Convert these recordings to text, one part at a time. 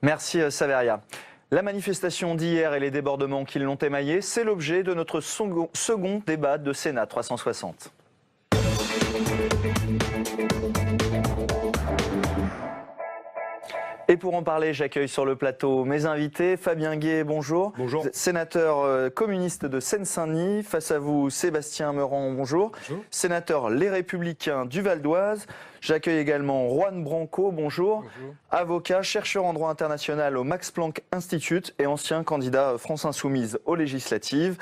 Merci Saveria. La manifestation d'hier et les débordements qui l'ont émaillée, c'est l'objet de notre second débat de Sénat 360. Et pour en parler, j'accueille sur le plateau mes invités. Fabien Gay, bonjour. Bonjour. Sénateur communiste de Seine-Saint-Denis. Face à vous, Sébastien Meurant, bonjour. Bonjour. Sénateur Les Républicains du Val d'Oise. J'accueille également Juan Branco, bonjour. Bonjour. Avocat, chercheur en droit international au Max Planck Institute et ancien candidat France Insoumise aux législatives.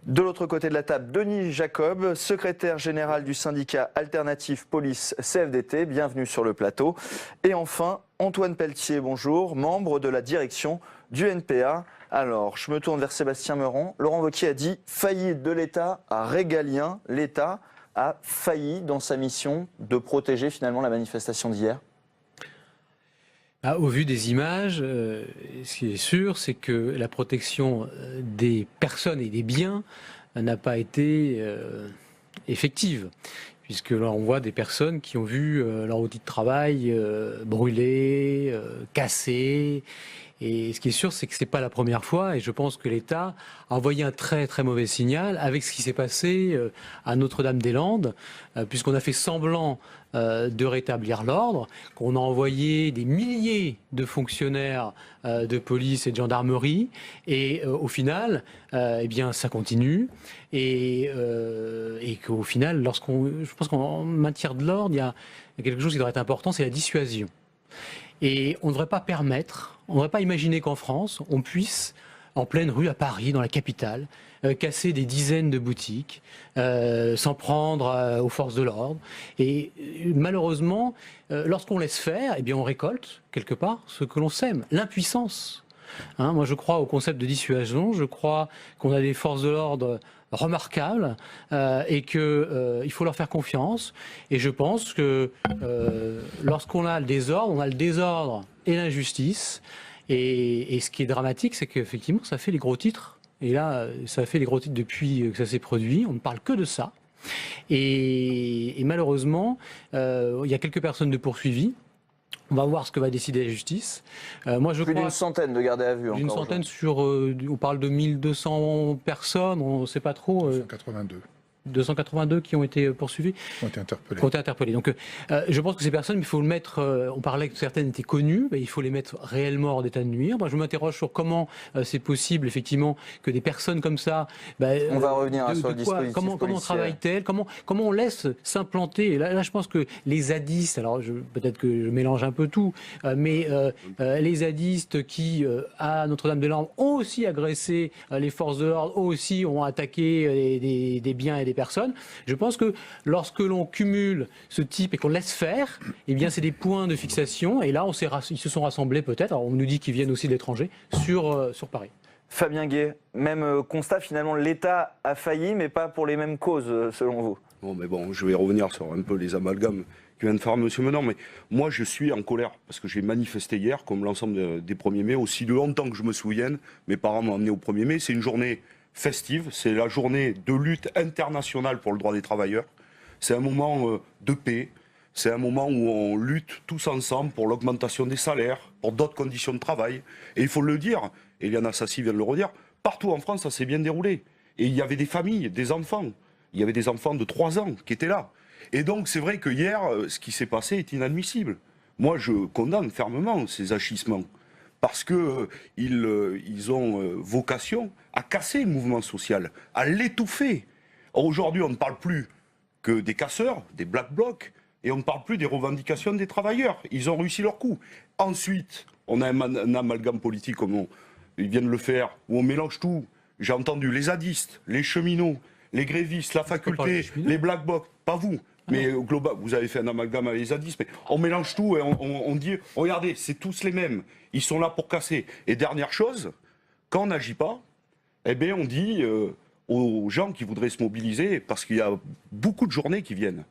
De l'autre côté de la table, Denis Jacob, secrétaire général du syndicat Alternative Police CFDT, bienvenue sur le plateau. Et enfin, Antoine Pelletier, bonjour, membre de la direction du NPA. Alors, je me tourne vers Sébastien Meurant. Laurent Wauquiez a dit « faillite de l'État à régalien ». L'État a failli dans sa mission de protéger finalement la manifestation d'hier. Au vu des images, ce qui est sûr, c'est que la protection des personnes et des biens n'a pas été effective. Puisque là, on voit des personnes qui ont vu leur outil de travail brûlé, cassé. Et ce qui est sûr, c'est que ce n'est pas la première fois. Et je pense que l'État a envoyé un très très mauvais signal avec ce qui s'est passé à Notre-Dame-des-Landes, puisqu'on a fait semblant de rétablir l'ordre, qu'on a envoyé des milliers de fonctionnaires de police et de gendarmerie. Et au final, eh bien, ça continue. Et qu'au final, je pense qu'en matière de l'ordre, il y a quelque chose qui devrait être important, c'est la dissuasion. Et on ne devrait pas on ne devrait pas imaginer qu'en France, on puisse, en pleine rue à Paris, dans la capitale, casser des dizaines de boutiques, s'en prendre aux forces de l'ordre. Et malheureusement, lorsqu'on laisse faire, eh bien, on récolte, quelque part, ce que l'on sème, l'impuissance. Moi, je crois au concept de dissuasion, je crois qu'on a des forces de l'ordre remarquables et qu'il faut leur faire confiance. Et je pense que lorsqu'on a le désordre, on a le désordre et l'injustice. Et ce qui est dramatique, c'est qu'effectivement, ça fait les gros titres. Et là, ça fait les gros titres depuis que ça s'est produit. On ne parle que de ça. Et malheureusement, il y a quelques personnes de poursuivies. On va voir ce que va décider la justice. Moi, je Plus crois d'une centaine de gardés à vue. Une centaine sur... on parle de 1200 personnes, on ne sait pas trop. 282. 282 qui ont été poursuivis. Ont été interpellés. Donc, je pense que ces personnes, il faut le mettre. On parlait que certaines étaient connues, mais il faut les mettre réellement hors d'état de nuire. Moi, je m'interroge sur comment c'est possible, effectivement, que des personnes comme ça. On va revenir sur le dispositif. Comment travaillent-elles, comment on laisse s'implanter. Là, je pense que les zadistes, alors peut-être que je mélange un peu tout, mais les zadistes qui, à Notre-Dame-des-Landes, ont aussi agressé les forces de l'ordre, aussi ont attaqué des biens et des personnes. Je pense que lorsque l'on cumule ce type et qu'on laisse faire, eh bien c'est des points de fixation. Et là, ils se sont rassemblés peut-être. Alors on nous dit qu'ils viennent aussi de l'étranger sur Paris. Fabien Gay, même constat finalement, l'État a failli, mais pas pour les mêmes causes, selon vous. Bon, je vais revenir sur un peu les amalgames que vient de faire M. Meurant, mais moi je suis en colère parce que j'ai manifesté hier, comme l'ensemble des 1er mai, aussi longtemps que je me souvienne. Mes parents m'ont emmené au 1er mai. C'est une journée festive, c'est la journée de lutte internationale pour le droit des travailleurs. C'est un moment de paix, c'est un moment où on lutte tous ensemble pour l'augmentation des salaires, pour d'autres conditions de travail. Et il faut le dire, Éliane Assassi vient de le redire, partout en France ça s'est bien déroulé. Et il y avait des familles, des enfants. Il y avait des enfants de 3 ans qui étaient là. Et donc c'est vrai que hier, ce qui s'est passé est inadmissible. Moi je condamne fermement ces agissements. Parce qu'ils ont vocation à casser le mouvement social, à l'étouffer. Aujourd'hui, on ne parle plus que des casseurs, des black blocs, et on ne parle plus des revendications des travailleurs. Ils ont réussi leur coup. Ensuite, on a un amalgame politique, comme ils viennent de le faire, où on mélange tout. J'ai entendu les zadistes, les cheminots, les grévistes, la faculté, les black blocs, pas vous. Mais global, vous avez fait un amalgame avec les zadistes, mais on mélange tout et on dit, regardez, c'est tous les mêmes. Ils sont là pour casser. Et dernière chose, quand on n'agit pas, eh bien on dit aux gens qui voudraient se mobiliser, parce qu'il y a beaucoup de journées qui viennent.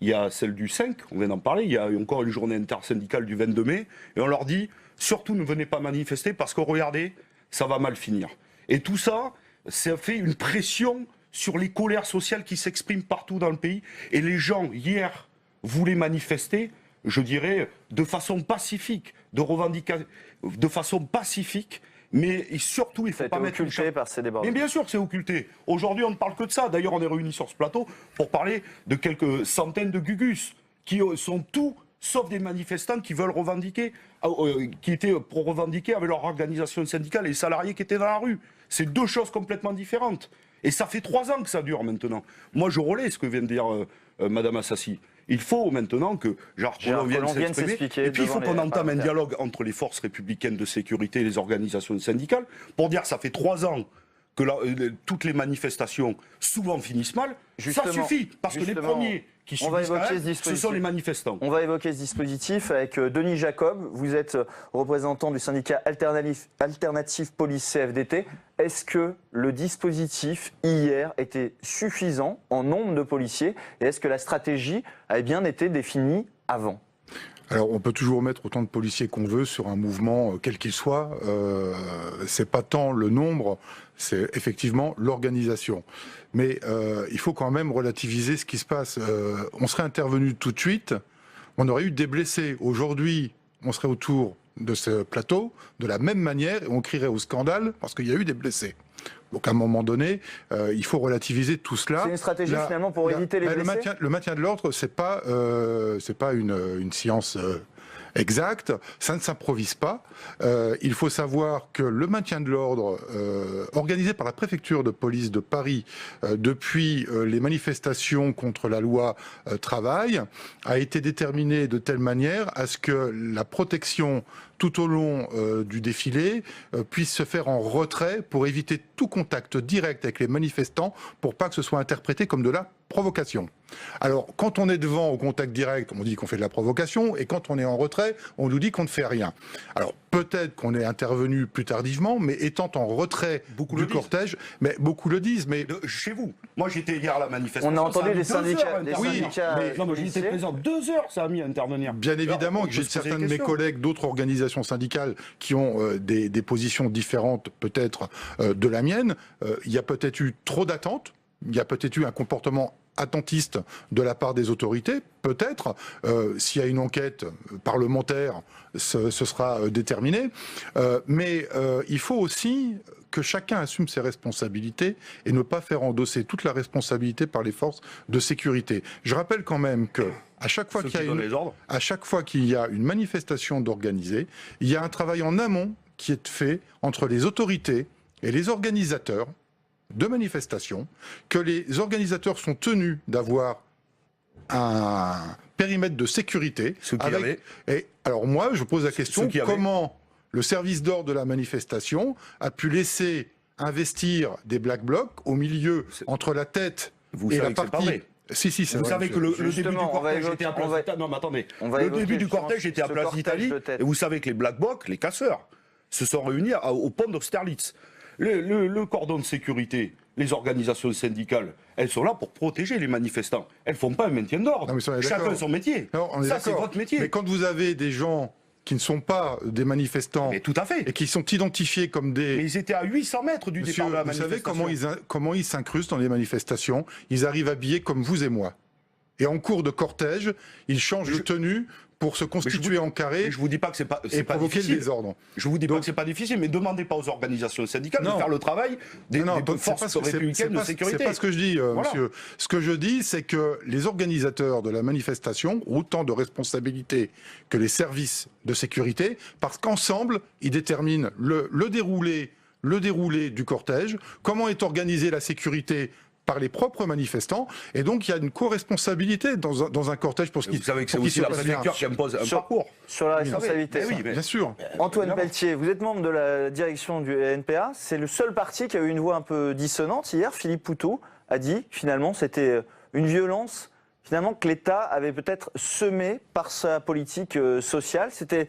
Il y a celle du 5, on vient d'en parler, il y a encore une journée intersyndicale du 22 mai, et on leur dit, surtout ne venez pas manifester, parce que regardez, ça va mal finir. Et tout ça, ça fait une pression sur les colères sociales qui s'expriment partout dans le pays. Et les gens, hier, voulaient manifester, je dirais, de façon pacifique, de façon pacifique, mais surtout, il ne faut pas mettre occulté par ces débordements. Mais bien sûr, c'est occulté. Aujourd'hui, on ne parle que de ça. D'ailleurs, on est réunis sur ce plateau pour parler de quelques centaines de gugus qui sont tout sauf des manifestants qui veulent revendiquer, qui étaient pour revendiquer avec leur organisation syndicale et les salariés qui étaient dans la rue. C'est deux choses complètement différentes. Et ça fait 3 ans que ça dure maintenant. Moi, je relaie ce que vient de dire Madame Assassi. Il faut maintenant que Gérard Collomb vienne s'exprimer. Et puis, il faut qu'on entame un dialogue entre les forces républicaines de sécurité et les organisations syndicales pour dire que ça fait 3 ans que toutes les manifestations souvent finissent mal. Ça suffit, parce que les premiers qui subissent ce sont les manifestants. On va évoquer ce dispositif avec Denis Jacob. Vous êtes représentant du syndicat Alternative Police CFDT. Est-ce que le dispositif hier était suffisant en nombre de policiers et est-ce que la stratégie avait bien été définie avant ? Alors, on peut toujours mettre autant de policiers qu'on veut sur un mouvement, quel qu'il soit. C'est pas tant le nombre, c'est effectivement l'organisation. Mais il faut quand même relativiser ce qui se passe. On serait intervenu tout de suite, on aurait eu des blessés. Aujourd'hui, on serait autour de ce plateau de la même manière et on crierait au scandale parce qu'il y a eu des blessés. Donc à un moment donné, il faut relativiser tout cela. C'est une stratégie finalement pour éviter les blessés. Le maintien de l'ordre, c'est pas une science exacte. Ça ne s'improvise pas. Il faut savoir que le maintien de l'ordre organisé par la préfecture de police de Paris depuis les manifestations contre la loi travail a été déterminé de telle manière à ce que la protection tout au long du défilé puisse se faire en retrait pour éviter tout contact direct avec les manifestants pour pas que ce soit interprété comme de la provocation. Alors, quand on est devant au contact direct, on dit qu'on fait de la provocation, et quand on est en retrait, on nous dit qu'on ne fait rien. Alors, peut-être qu'on est intervenu plus tardivement, mais étant en retrait du cortège, mais beaucoup le disent. Mais chez vous, moi j'étais hier à la manifestation. On a entendu les syndicats. Oui, mais j'étais présent 2 heures, ça a mis à intervenir. Bien évidemment que j'ai certains de mes collègues d'autres organisations syndicales qui ont des positions différentes, peut-être de la mienne. Il y a peut-être eu trop d'attentes. Il y a peut-être eu un comportement attentiste de la part des autorités, peut-être. S'il y a une enquête parlementaire, ce sera déterminé. Mais il faut aussi que chacun assume ses responsabilités et ne pas faire endosser toute la responsabilité par les forces de sécurité. Je rappelle quand même que à chaque fois qu'il y a une manifestation d'organiser, il y a un travail en amont qui est fait entre les autorités et les organisateurs de manifestations, que les organisateurs sont tenus d'avoir un périmètre de sécurité. Et alors moi, je pose la question, comment le service d'ordre de la manifestation a pu laisser investir des black blocs au milieu, entre la tête et la partie... Si, vous savez que le début du cortège était à Place d'Italie. Non, mais attendez. Le début du cortège était à Place d'Italie. Et vous savez que les black blocs, les casseurs, se sont réunis au pont d'Austerlitz. Le cordon de sécurité, les organisations syndicales, elles sont là pour protéger les manifestants. Elles ne font pas un maintien d'ordre. Chacun son métier. Ça, c'est votre métier. Mais quand vous avez des gens qui ne sont pas des manifestants, mais tout à fait, et qui sont identifiés comme des... Mais ils étaient à 800 mètres du départ de la manifestation. Vous savez comment ils s'incrustent dans les manifestations? Ils arrivent habillés comme vous et moi. Et en cours de cortège, ils changent de tenue pour se constituer en carré. Je vous dis pas que c'est pas provoquer difficile. Le désordre. Je vous dis pas que c'est pas difficile, mais demandez pas aux organisations syndicales de faire le travail des forces républicaines de sécurité. C'est pas ce que je dis, monsieur. Ce que je dis, c'est que les organisateurs de la manifestation ont autant de responsabilités que les services de sécurité, parce qu'ensemble, ils déterminent le déroulé du cortège, comment est organisée la sécurité par les propres manifestants, et donc il y a une co-responsabilité dans un cortège pour ce qui... Vous savez que c'est aussi la préfecture qui impose un parcours. Sur la responsabilité. Oui, bien sûr. Antoine Pelletier, vous êtes membre de la direction du NPA, c'est le seul parti qui a eu une voix un peu dissonante. Hier, Philippe Poutou a dit que finalement c'était une violence que l'État avait peut-être semée par sa politique sociale. C'était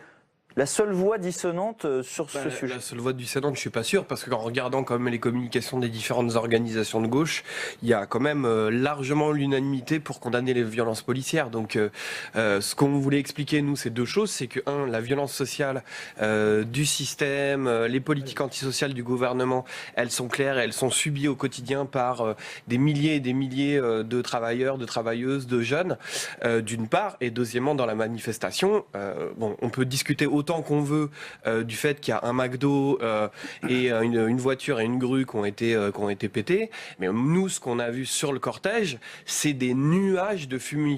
la seule voix dissonante sur ce sujet? La seule voix dissonante, je suis pas sûr, parce qu'en regardant quand même les communications des différentes organisations de gauche, il y a quand même largement l'unanimité pour condamner les violences policières. Donc ce qu'on voulait expliquer, nous, c'est deux choses. C'est que, la violence sociale du système, les politiques antisociales du gouvernement, elles sont claires, elles sont subies au quotidien par des milliers et des milliers de travailleurs, de travailleuses, de jeunes, d'une part. Et deuxièmement, dans la manifestation, on peut discuter autant qu'on veut du fait qu'il y a un McDo et une voiture et une grue qui ont été pétés. Mais nous, ce qu'on a vu sur le cortège, c'est des nuages de fumée,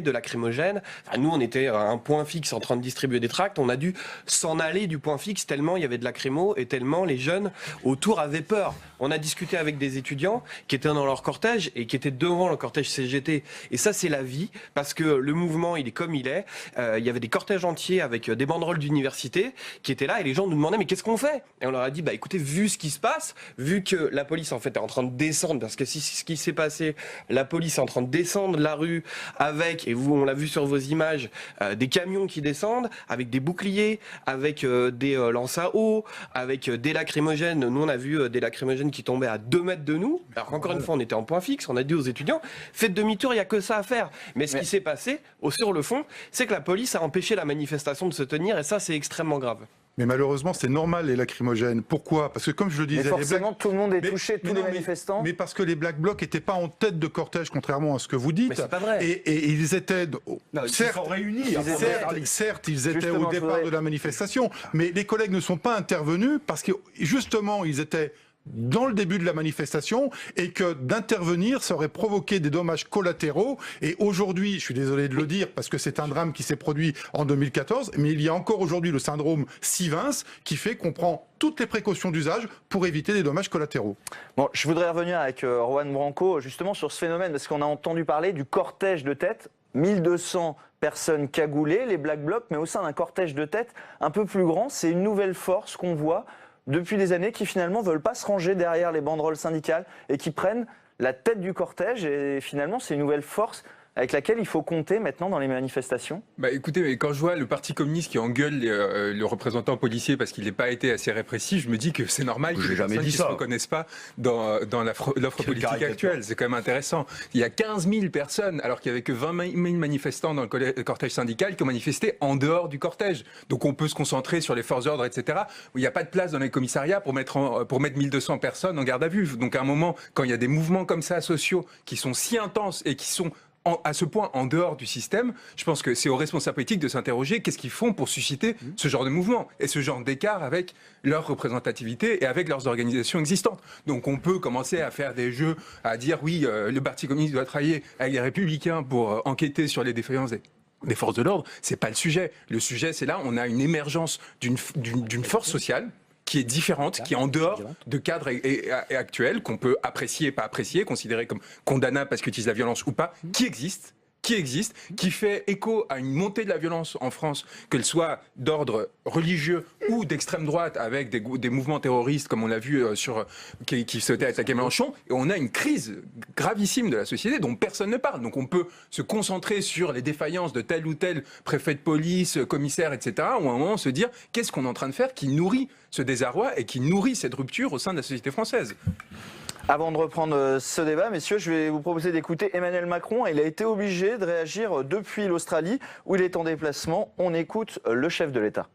de lacrymogène. Enfin, nous, on était à un point fixe en train de distribuer des tracts. On a dû s'en aller du point fixe tellement il y avait de lacrymo et tellement les jeunes autour avaient peur. On a discuté avec des étudiants qui étaient dans leur cortège et qui étaient devant le cortège CGT. Et ça, c'est la vie, parce que le mouvement, il est comme il est. Il y avait des cortèges entiers avec des banderoles d'université qui étaient là et les gens nous demandaient mais qu'est-ce qu'on fait? Et on leur a dit écoutez, vu ce qui se passe, vu que la police en fait est en train de descendre, parce que ce qui s'est passé, la police est en train de descendre la rue avec, et vous on l'a vu sur vos images, des camions qui descendent avec des boucliers, avec des lances à eau, avec des lacrymogènes. Nous on a vu des lacrymogènes qui tombaient à 2 mètres de nous. Alors encore une fois on était en point fixe, on a dit aux étudiants faites demi-tour, il n'y a que ça à faire. Mais ce qui s'est passé sur le fond, c'est que la police a empêché la manifestation de se tenir et ça c'est extrêmement grave. Mais malheureusement, c'est normal les lacrymogènes. Pourquoi? Parce que comme je le disais, mais forcément, tout le monde est touché, tous les manifestants. Mais parce que les Black Blocs n'étaient pas en tête de cortège, contrairement à ce que vous dites. Mais c'est pas vrai. Et ils étaient, certes, réunis. certes, ils étaient au départ de la manifestation, mais les collègues ne sont pas intervenus parce que justement, ils étaient dans le début de la manifestation et que d'intervenir, ça aurait provoqué des dommages collatéraux. Et aujourd'hui, je suis désolé de le dire parce que c'est un drame qui s'est produit en 2014, mais il y a encore aujourd'hui le syndrome Sivens qui fait qu'on prend toutes les précautions d'usage pour éviter des dommages collatéraux. Bon, je voudrais revenir avec Rohan Branco justement sur ce phénomène parce qu'on a entendu parler du cortège de tête, 1200 personnes cagoulées, les Black Blocs, mais au sein d'un cortège de tête un peu plus grand, c'est une nouvelle force qu'on voit depuis des années qui finalement ne veulent pas se ranger derrière les banderoles syndicales et qui prennent la tête du cortège et finalement c'est une nouvelle force avec laquelle il faut compter maintenant dans les manifestations? Écoutez, quand je vois le Parti communiste qui engueule le représentant policier parce qu'il n'a pas été assez répressif, je me dis que c'est normal que les personnes qui ne se reconnaissent pas dans l'offre politique actuelle. C'est quand même intéressant. Il y a 15 000 personnes, alors qu'il n'y avait que 20 000 manifestants dans le cortège syndical qui ont manifesté en dehors du cortège. Donc on peut se concentrer sur les forces d'ordre, etc. Il n'y a pas de place dans les commissariats pour mettre 1200 personnes en garde à vue. Donc à un moment, quand il y a des mouvements comme ça sociaux qui sont si intenses et qui sont à ce point en dehors du système, je pense que c'est aux responsables politiques de s'interroger qu'est-ce qu'ils font pour susciter ce genre de mouvement et ce genre d'écart avec leur représentativité et avec leurs organisations existantes. Donc on peut commencer à faire des jeux, à dire oui, le Parti communiste doit travailler avec les Républicains pour enquêter sur les défaillances des forces de l'ordre. C'est pas le sujet. Le sujet, c'est là, on a une émergence d'une force sociale qui est différente, qui est en dehors de cadres actuels, qu'on peut apprécier, pas apprécier, considérer comme condamnable parce qu'il utilise la violence ou pas, qui existe, qui fait écho à une montée de la violence en France, qu'elle soit d'ordre religieux ou d'extrême droite, avec des mouvements terroristes, comme on l'a vu qui souhaitaient attaquer Mélenchon. Et on a une crise gravissime de la société dont personne ne parle. Donc on peut se concentrer sur les défaillances de tel ou tel préfet de police, commissaire, etc. Ou à un moment se dire, qu'est-ce qu'on est en train de faire qui nourrit ce désarroi et qui nourrit cette rupture au sein de la société française? Avant de reprendre ce débat, messieurs, je vais vous proposer d'écouter Emmanuel Macron. Il a été obligé de réagir depuis l'Australie, où il est en déplacement. On écoute le chef de l'État.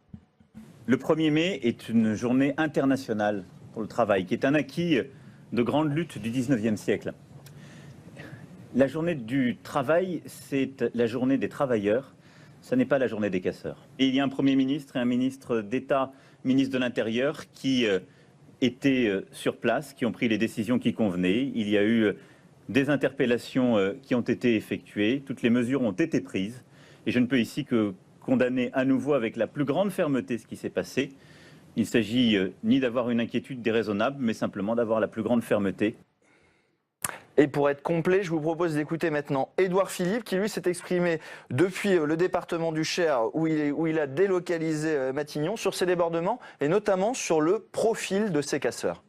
Le 1er mai est une journée internationale pour le travail, qui est un acquis de grande lutte du 19e siècle. La journée du travail, c'est la journée des travailleurs, ce n'est pas la journée des casseurs. Et il y a un Premier ministre et un ministre d'État, ministre de l'Intérieur, qui étaient sur place, qui ont pris les décisions qui convenaient. Il y a eu des interpellations qui ont été effectuées, toutes les mesures ont été prises. Et je ne peux ici que condamner à nouveau avec la plus grande fermeté ce qui s'est passé. Il ne s'agit ni d'avoir une inquiétude déraisonnable, mais simplement d'avoir la plus grande fermeté. Et pour être complet, je vous propose d'écouter maintenant Édouard Philippe, qui lui s'est exprimé depuis le département du Cher, où il a délocalisé Matignon, sur ces débordements, et notamment sur le profil de ces casseurs.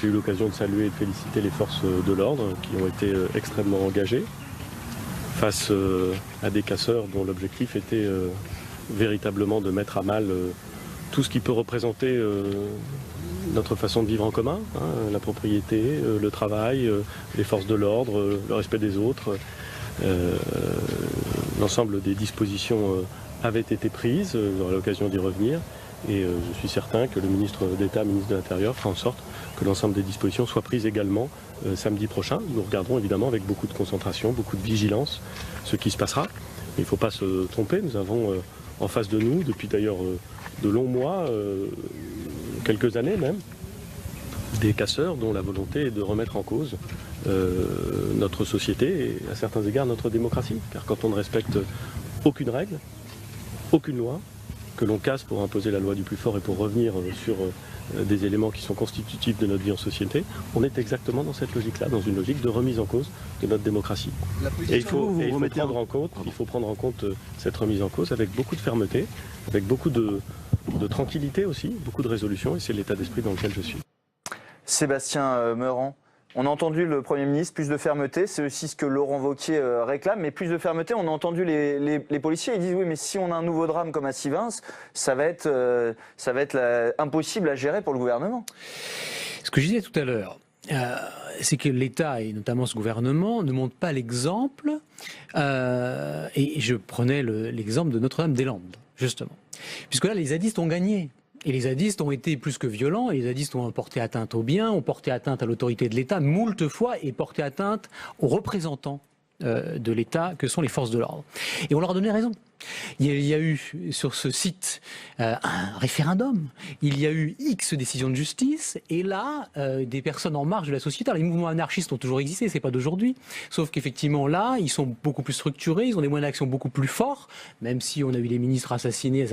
J'ai eu l'occasion de saluer et de féliciter les forces de l'ordre, qui ont été extrêmement engagées, face à des casseurs dont l'objectif était véritablement de mettre à mal tout ce qui peut représenter notre façon de vivre en commun, hein, la propriété, le travail, les forces de l'ordre, le respect des autres. L'ensemble des dispositions avaient été prises, j'aurai l'occasion d'y revenir, et je suis certain que le ministre d'État, ministre de l'Intérieur, fera en sorte que l'ensemble des dispositions soient prises également samedi prochain. Nous regarderons évidemment avec beaucoup de concentration, beaucoup de vigilance ce qui se passera. Mais il ne faut pas se tromper, nous avons en face de nous, depuis d'ailleurs de longs mois, quelques années même, des casseurs dont la volonté est de remettre en cause notre société et à certains égards notre démocratie. Car quand on ne respecte aucune règle, aucune loi, que l'on casse pour imposer la loi du plus fort et pour revenir sur des éléments qui sont constitutifs de notre vie en société, on est exactement dans cette logique-là, dans une logique de remise en cause de notre démocratie. Et il faut prendre en compte cette remise en cause avec beaucoup de fermeté, avec beaucoup de tranquillité aussi, beaucoup de résolution, et c'est l'état d'esprit dans lequel je suis. Sébastien Meurant, on a entendu le Premier ministre, plus de fermeté, c'est aussi ce que Laurent Wauquiez réclame, mais plus de fermeté, on a entendu les policiers, ils disent oui, mais si on a un nouveau drame comme à Sivins, ça va être impossible à gérer pour le gouvernement. Ce que je disais tout à l'heure, c'est que l'État, et notamment ce gouvernement, ne montre pas l'exemple, et je prenais l'exemple de Notre-Dame-des-Landes, justement. Puisque là, les zadistes ont gagné. Et les zadistes ont été plus que violents, et les zadistes ont porté atteinte aux biens, ont porté atteinte à l'autorité de l'État moult fois, et porté atteinte aux représentants de l'État que sont les forces de l'ordre. Et on leur a donné raison. Il y a eu sur ce site un référendum, il y a eu X décisions de justice, et là, des personnes en marge de la société. Alors, les mouvements anarchistes ont toujours existé, c'est pas d'aujourd'hui, sauf qu'effectivement là, ils sont beaucoup plus structurés, ils ont des moyens d'action beaucoup plus forts, même si on a eu des ministres assassinés à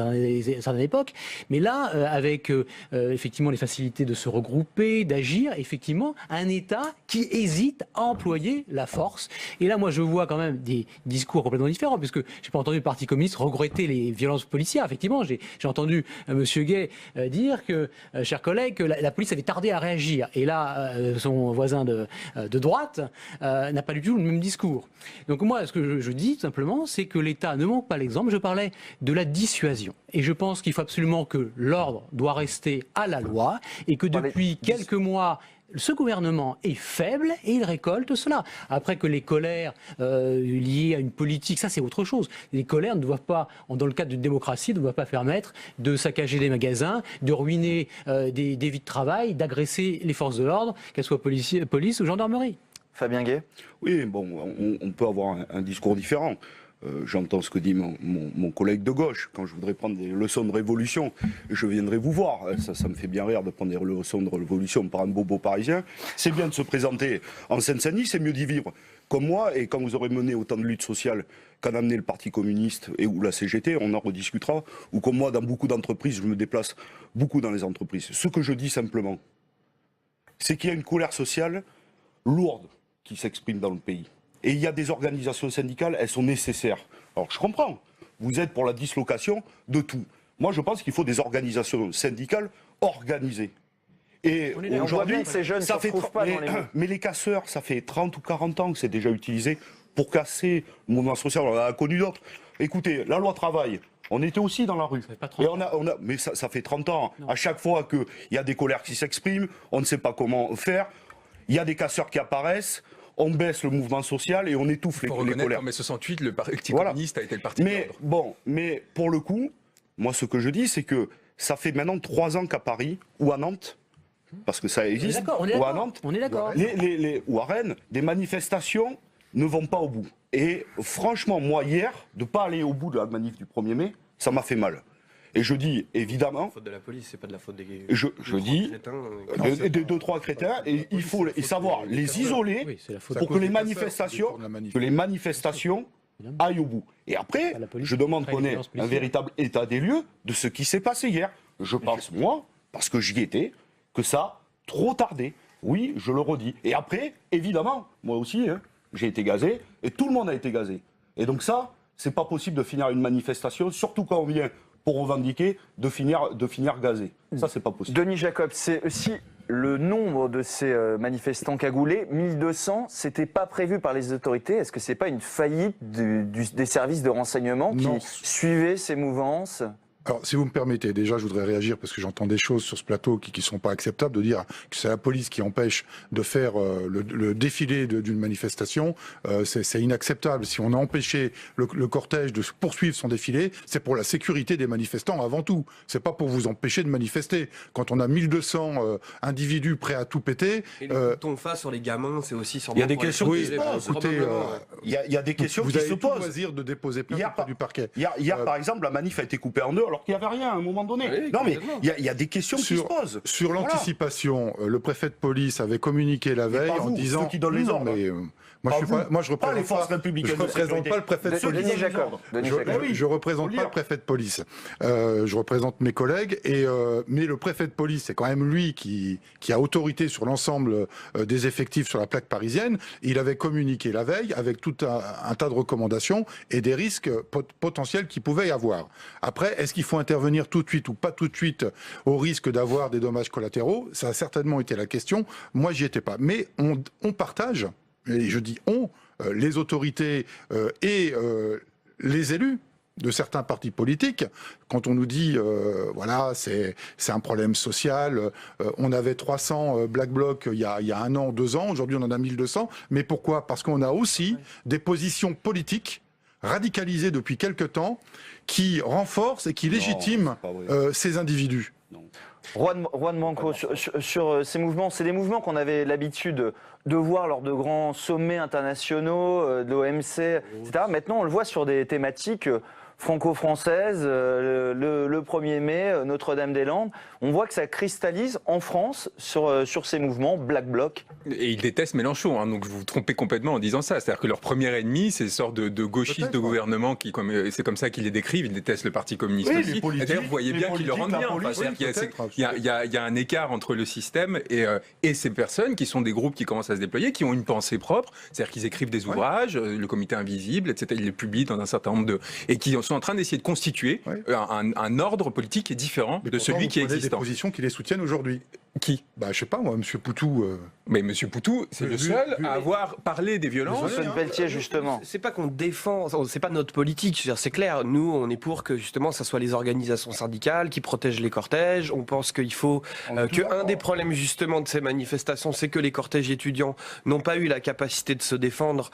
certaines époques, mais là, avec effectivement les facilités de se regrouper, d'agir, effectivement, un État qui hésite à employer la force. Et là, moi, je vois quand même des discours complètement différents, puisque j'ai pas entendu le Parti communiste regretter les violences policières. Effectivement, j'ai entendu Monsieur Gay dire que, chers collègues, que la police avait tardé à réagir. Et là, son voisin de droite n'a pas du tout le même discours. Donc moi, ce que je dis tout simplement, c'est que l'État ne manque pas l'exemple. Je parlais de la dissuasion. Et je pense qu'il faut absolument que l'ordre doit rester à la loi et que depuis quelques mois, ce gouvernement est faible et il récolte cela. Après que les colères liées à une politique, ça c'est autre chose. Les colères ne doivent pas, dans le cadre d'une démocratie, ne doivent pas permettre de saccager des magasins, de ruiner des vies de travail, d'agresser les forces de l'ordre, qu'elles soient police ou gendarmerie. Fabien Gay. Oui, bon, on peut avoir un discours différent. J'entends ce que dit mon collègue de gauche. Quand je voudrais prendre des leçons de révolution, je viendrai vous voir. Ça me fait bien rire de prendre des leçons de révolution par un bobo parisien. C'est bien de se présenter en Seine-Saint-Denis, c'est mieux d'y vivre comme moi. Et quand vous aurez mené autant de luttes sociales qu'en amené le Parti communiste ou la CGT, on en rediscutera. Ou comme moi, dans beaucoup d'entreprises, je me déplace beaucoup dans les entreprises. Ce que je dis simplement, c'est qu'il y a une colère sociale lourde qui s'exprime dans le pays. Et il y a des organisations syndicales, elles sont nécessaires. Alors je comprends, vous êtes pour la dislocation de tout. Moi je pense qu'il faut des organisations syndicales organisées. Et aujourd'hui, ces jeunes ça fait pas mais les casseurs, ça fait 30 ou 40 ans que c'est déjà utilisé pour casser le mouvement social. On en a connu d'autres. Écoutez, la loi travail, on était aussi dans la rue. Et mais ça fait 30 ans. Non. À chaque fois qu'il y a des colères qui s'expriment, on ne sait pas comment faire. Il y a des casseurs qui apparaissent. On baisse le mouvement social et on étouffe les colères. En mai 68, le Parti communiste a été le parti de l'ordre. Mais pour le coup, moi ce que je dis, c'est que ça fait maintenant 3 ans qu'à Paris ou à Nantes, parce que ça existe, ou à Nantes, on est d'accord. Ou à Rennes, des manifestations ne vont pas au bout. Et franchement, moi hier, de ne pas aller au bout de la manif du 1er mai, ça m'a fait mal. Et je dis, évidemment... C'est la faute de la police, c'est pas de la faute des... Je dis, des 2-3 crétins, et il faut savoir les isoler pour que les manifestations aillent au bout. Et après, je demande qu'on ait un véritable état des lieux de ce qui s'est passé hier. Je pense, moi, parce que j'y étais, que ça a trop tardé. Oui, je le redis. Et après, évidemment, moi aussi, j'ai été gazé, et tout le monde a été gazé. Et donc ça, c'est pas possible de finir une manifestation, surtout quand on vient... pour revendiquer de finir gazé. Ça, c'est pas possible. Denis Jacob, c'est aussi le nombre de ces manifestants cagoulés, 1200, c'était pas prévu par les autorités. Est-ce que c'est pas une faillite des services de renseignement qui suivaient ces mouvances ? Alors, si vous me permettez, déjà, je voudrais réagir parce que j'entends des choses sur ce plateau qui ne sont pas acceptables, de dire que c'est la police qui empêche de faire le défilé d'une manifestation. C'est inacceptable. Si on a empêché le cortège de poursuivre son défilé, c'est pour la sécurité des manifestants avant tout. C'est pas pour vous empêcher de manifester. Quand on a 1200 individus prêts à tout péter... Et le ton face sur les gamins, c'est aussi sur... Il y a des questions qui se posent. Écoutez, il y a des questions qui se posent. Vous avez tout loisir de déposer plainte auprès du parquet. Hier, par exemple, la manif a été coupée en deux, alors qu'il n'y avait rien à un moment donné. Oui, non, mais il y a des questions qui se posent. Sur l'anticipation, le préfet de police avait communiqué la veille en disant... Ceux qui donnent les ordres. Moi, je pas les forces républicaines. Je représente pas le préfet de police. Denis Jacob. Je représente pas le préfet de police. Je représente mes collègues. Mais le préfet de police, c'est quand même lui qui a autorité sur l'ensemble des effectifs sur la plaque parisienne. Il avait communiqué la veille avec tout un tas de recommandations et des risques potentiels qu'il pouvait y avoir. Après, est-ce qu'il faut intervenir tout de suite ou pas tout de suite au risque d'avoir des dommages collatéraux? Ça a certainement été la question. Moi, j'y étais pas. Mais on partage. Et je dis les autorités et les élus de certains partis politiques, quand on nous dit, voilà, c'est un problème social, on avait 300 Black Blocs il y a 1 an, 2 ans, aujourd'hui on en a 1200, mais pourquoi? Parce qu'on a aussi des positions politiques radicalisées depuis quelque temps qui renforcent et qui légitiment ces individus. Non. Juan Branco, sur ces mouvements, c'est des mouvements qu'on avait l'habitude de voir lors de grands sommets internationaux, de l'OMC, etc. Maintenant, on le voit sur des thématiques franco-françaises, le 1er mai, Notre-Dame-des-Landes. On voit que ça cristallise en France sur ces mouvements Black Bloc. Et ils détestent Mélenchon, hein, donc vous vous trompez complètement en disant ça. C'est-à-dire que leur premier ennemi, c'est une sorte de gauchistes de gouvernement, c'est comme ça qu'ils les décrivent, ils détestent le Parti communiste aussi. Et d'ailleurs, vous voyez bien qu'ils le rendent bien. Il y a un écart entre le système et ces personnes qui sont des groupes qui commencent à se déployer, qui ont une pensée propre, c'est-à-dire qu'ils écrivent des ouvrages, le comité invisible, etc., ils les publient dans un certain nombre et qui sont en train d'essayer de constituer un ordre politique qui est différent de celui qui est existant. Des positions qui les soutiennent aujourd'hui. Qui? Je sais pas moi, M. Poutou. Mais M. Poutou, c'est le seul à avoir parlé des violences. M. Pelletier, justement. C'est pas qu'on défend, c'est pas notre politique. C'est clair, nous, on est pour que justement, ça soit les organisations syndicales qui protègent les cortèges. On pense qu'il faut qu'un des problèmes justement de ces manifestations, c'est que les cortèges étudiants n'ont pas eu la capacité de se défendre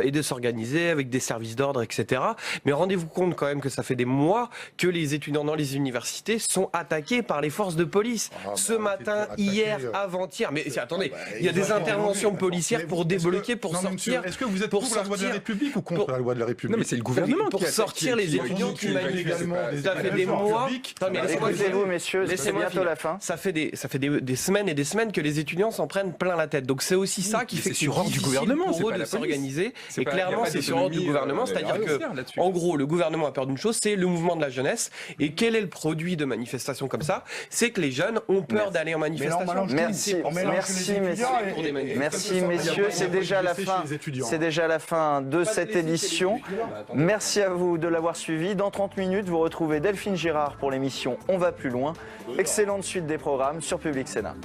et de s'organiser avec des services d'ordre, etc. Mais rendez-vous compte quand même que ça fait des mois que les étudiants dans les universités sont attaqués par les forces de police. Ce matin, hier, avant-hier. Mais attendez, il y a des interventions policières pour débloquer, pour sortir. Est-ce que vous êtes pour la loi de la République ou contre la loi de la République? Non, mais c'est le gouvernement pour sortir les étudiants qui manifestent. Ça fait des mois. Écoutez-vous, messieurs, c'est bientôt la fin. Ça fait des semaines et des semaines que les étudiants s'en prennent plein la tête. Donc c'est aussi ça qui fait que c'est sur ordre du gouvernement pour eux de s'organiser. Et clairement, c'est sur ordre du gouvernement. C'est-à-dire que, en gros, le gouvernement a peur d'une chose, c'est le mouvement de la jeunesse. Et quel est le produit de manifestations comme ça? C'est que les jeunes ont peur d'aller en manifestation. Merci messieurs, c'est déjà la fin de cette édition. Merci à vous de l'avoir suivi. Dans 30 minutes, vous retrouvez Delphine Girard pour l'émission On va plus loin. Excellente suite des programmes sur Public Sénat.